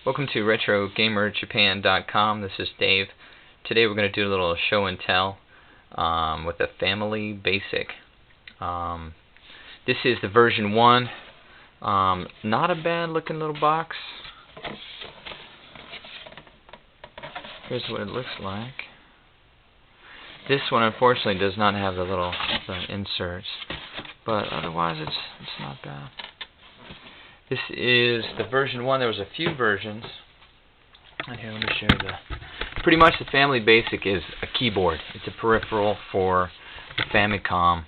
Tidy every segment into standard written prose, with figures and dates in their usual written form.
Welcome to RetroGamerJapan.com. This is Dave. Today we're going to do a little show and tell with the Famicom Basic. This is the version 1. Not a bad looking little box. Here's what it looks like. This one unfortunately does not have the inserts, but otherwise it's not bad. This is the version 1. There was a few versions. And here, let me show you pretty much the Famicom Basic is a keyboard. It's a peripheral for the Famicom,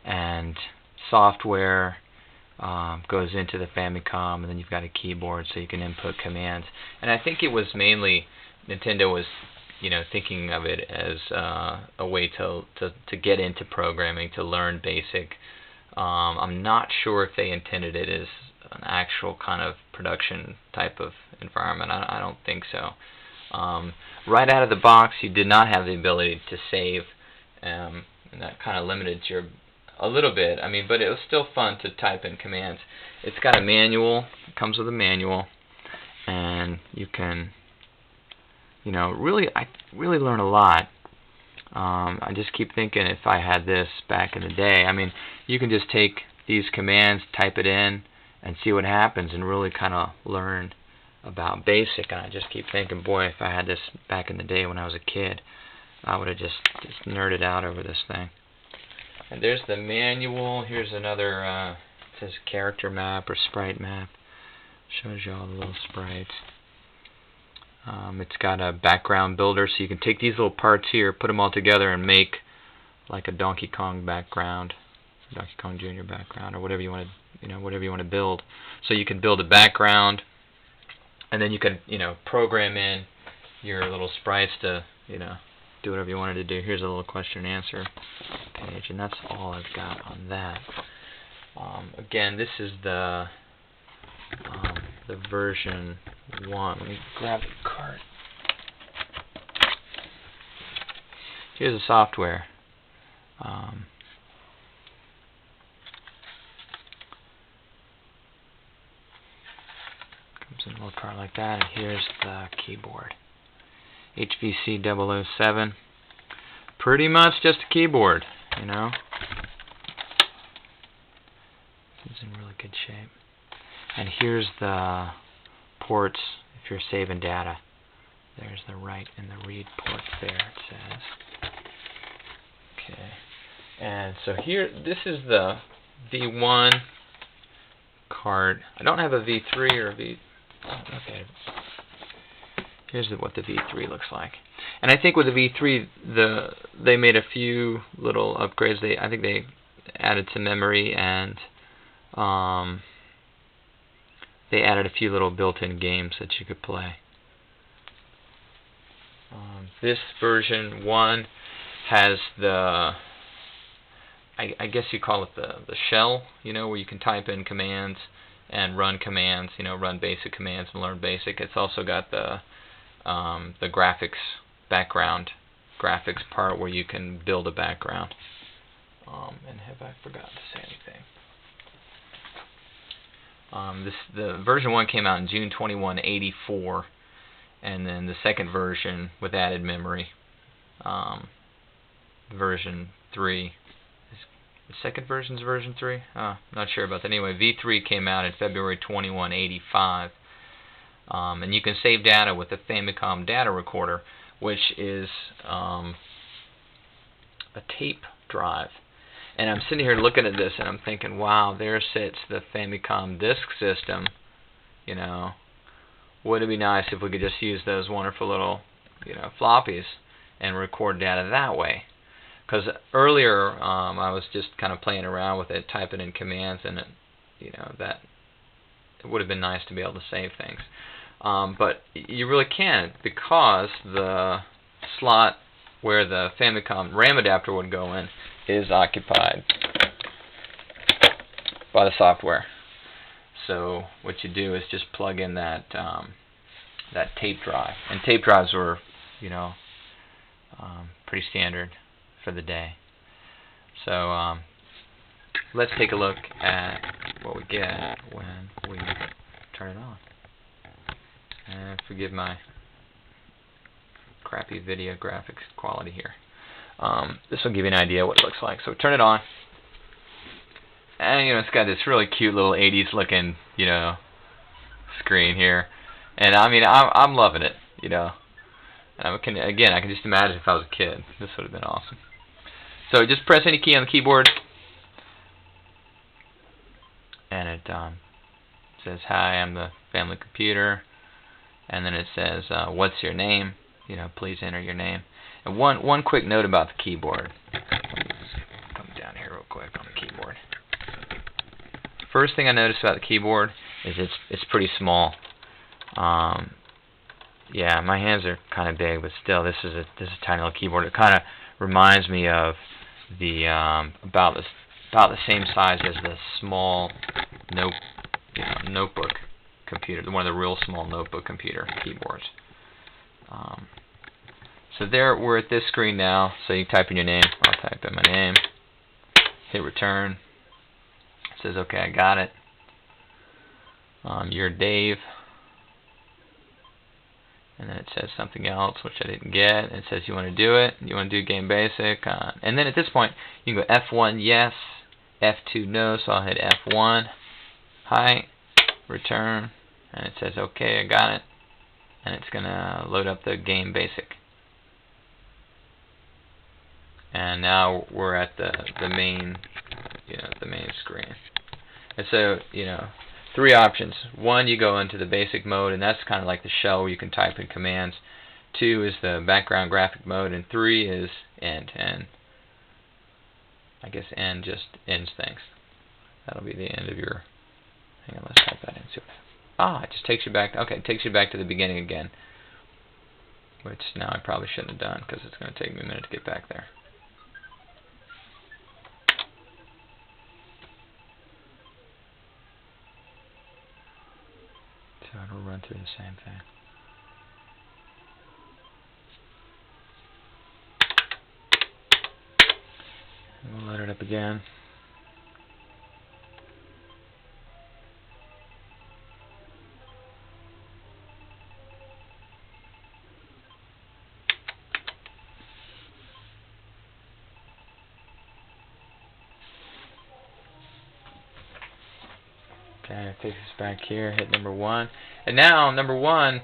and software goes into the Famicom, and then you've got a keyboard so you can input commands. And I think it was mainly Nintendo was, thinking of it as a way to get into programming, to learn BASIC. I'm not sure if they intended it as an actual kind of production type of environment. I don't think so. Right out of the box, you did not have the ability to save, and that kind of limited your a little bit. But it was still fun to type in commands. It's got a manual. It comes with a manual, and you can, I really learn a lot. I just keep thinking if I had this back in the day. You can just take these commands, type it in, and see what happens, and really kind of learn about BASIC. And I just keep thinking, boy, if I had this back in the day when I was a kid, I would have just nerded out over this thing. And there's the manual. Here's another, it says character map or sprite map. Shows you all the little sprites. It's got a background builder, so you can take these little parts here, put them all together, and make like a Donkey Kong background, Donkey Kong Jr. background, or whatever you want to, whatever you want to build. So you can build a background, and then you can, program in your little sprites to, do whatever you wanted to do. Here's a little question and answer page, and that's all I've got on that. Again, this is the version 1. Let me grab the card. Here's the software. Comes in a little card like that, and here's the keyboard. HVC 007. Pretty much just a keyboard, It's in really good shape. And here's the ports if you're saving data. There's the write and the read ports there, it says. Okay. And so here, this is the V1 card. I don't have a V3 or a V... Oh, okay. Here's what the V3 looks like. And I think with the V3, they made a few little upgrades. I think they added some memory, and they added a few little built-in games that you could play. This version 1 has the, I guess you call it the shell, where you can type in commands and run commands, run basic commands and learn BASIC. It's also got the graphics background graphics part where you can build a background. And have I forgotten to say anything? The version 1 came out in June 21, 1984, and then the second version with added memory, version 3. The second version's version 3? I'm not sure about that. Anyway, V3 came out in February 21, 1985. And you can save data with the Famicom Data Recorder, which is a tape drive. And I'm sitting here looking at this, and I'm thinking, wow, there sits the Famicom disk system. Would it be nice if we could just use those wonderful little, floppies and record data that way? Because earlier I was just kind of playing around with it, typing in commands, and that it would have been nice to be able to save things. But you really can't, because the slot where the Famicom RAM adapter would go in is occupied by the software. So what you do is just plug in that tape drive, and tape drives were, pretty standard for the day. So let's take a look at what we get when we turn it on. And forgive my crappy video graphics quality here. This will give you an idea what it looks like. So turn it on, and it's got this really cute little 80s looking screen here, and I mean I'm loving it. And I can just imagine if I was a kid, this would have been awesome. So just press any key on the keyboard, and it says, "Hi, I'm the family computer," and then it says, "What's your name? Please enter your name." And one quick note about the keyboard. Let me just come down here real quick on the keyboard. First thing I noticed about the keyboard is it's pretty small. Yeah, my hands are kind of big, but still, this is a tiny little keyboard. It kind of reminds me of the about the same size as the small notebook computer, one of the real small notebook computer keyboards. So there, we're at this screen now. So you type in your name. I'll type in my name. Hit return. It says, "Okay, I got it. You're Dave." And then it says something else, which I didn't get. It says you want to do it. You want to do Game Basic. And then at this point, you can go F1, yes. F2, no. So I'll hit F1. Hi. Return. And it says, "Okay, I got it." And it's going to load up the Game Basic. And now we're at the main, the main screen. And so, three options. One, you go into the basic mode, and that's kind of like the shell where you can type in commands. 2 is the background graphic mode, and 3 is end. And I guess end just ends things. That'll be the end of your. Hang on, let's type that in. It just takes you back. Okay, it takes you back to the beginning again, which now I probably shouldn't have done because it's going to take me a minute to get back there. So it'll run through the same thing. And we'll load it up again. Okay, it takes us back here, hit number 1. And now, number 1,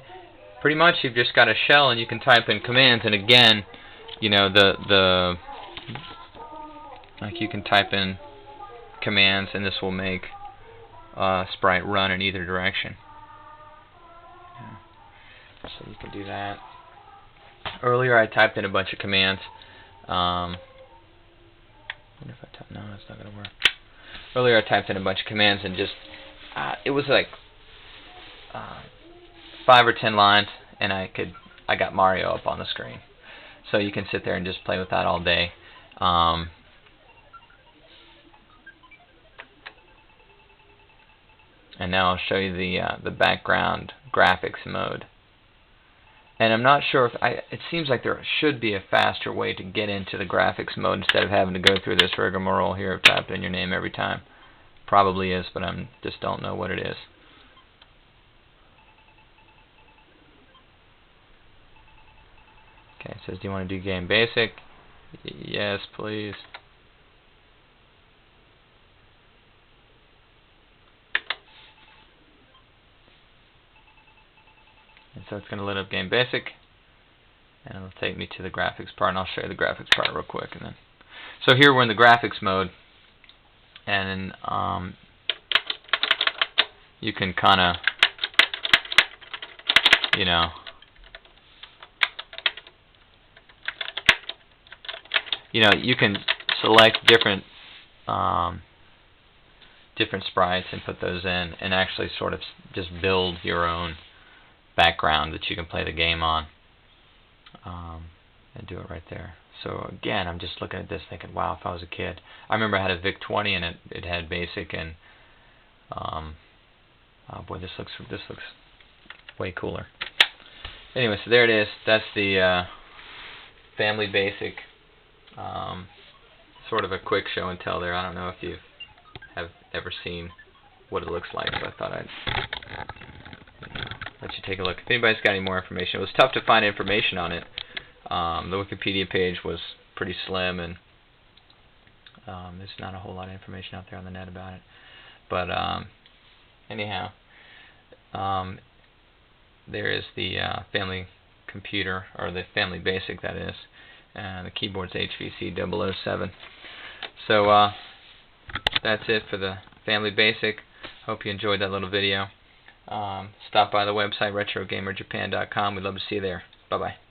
pretty much you've just got a shell and you can type in commands, and again, like you can type in commands and this will make sprite run in either direction. Yeah. So you can do that. Earlier I typed in a bunch of commands. I wonder if I type, no, it's not going to work. Earlier I typed in a bunch of commands and just it was like 5 or 10 lines, and I got Mario up on the screen. So you can sit there and just play with that all day. And now I'll show you the background graphics mode. And I'm not sure if it seems like there should be a faster way to get into the graphics mode instead of having to go through this rigmarole here of typing in your name every time. Probably is, but I just don't know what it is. Okay, it says, "Do you want to do Game Basic?" Yes, please. And so it's going to load up Game Basic, and it'll take me to the graphics part, and I'll show you the graphics part real quick. And then, so here we're in the graphics mode. And you can kind of, you can select different sprites and put those in, and actually sort of just build your own background that you can play the game on, and do it right there. So again, I'm just looking at this thinking, wow, if I was a kid. I remember I had a VIC-20 and it had basic, and oh boy, this looks way cooler. Anyway, so there it is. That's the Family Basic. Sort of a quick show and tell there. I don't know if you have ever seen what it looks like, so I thought I'd let you take a look. If anybody's got any more information, it was tough to find information on it. The Wikipedia page was pretty slim, and there's not a whole lot of information out there on the net about it. But anyhow, there is the family computer, or the Family Basic, that is, and the keyboard's HVC 007. So that's it for the Family Basic. Hope you enjoyed that little video. Stop by the website retrogamerjapan.com. We'd love to see you there. Bye bye.